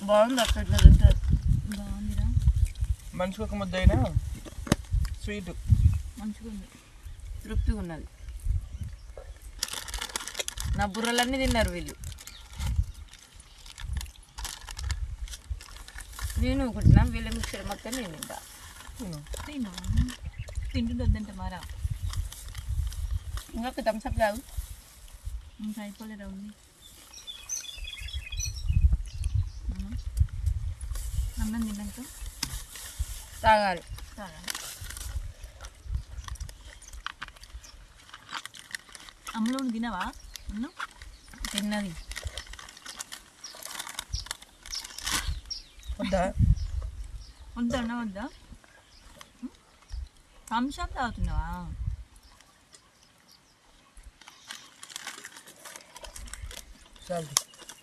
బాగుంది అక్క ఇట్లా తింటారు. బాగుందిరా. మనిషికి ఒక ముద్ద అయినా స్వీట్ మంచిగా ఉంది, తృప్తిగా ఉన్నది. నా బుర్రలన్నీ తిన్నారు వీళ్ళు. నేను ఒకటినా వీళ్ళ మిక్చర్ మొత్తం నేను తింటా. తింటుంటే వద్దంట మారా. ఇంకొక థమ్స్అప్ తాగు. ఇంకా అయిపోలేదా ఉంది. అన్నం తిన్నాక తాగాలి. అమ్మలో తినవా అన్నం? తిన్నది. వద్దా? వద్దా అన్న వద్దా? థమ్స్అప్ తాగుతున్నావా? చాలు.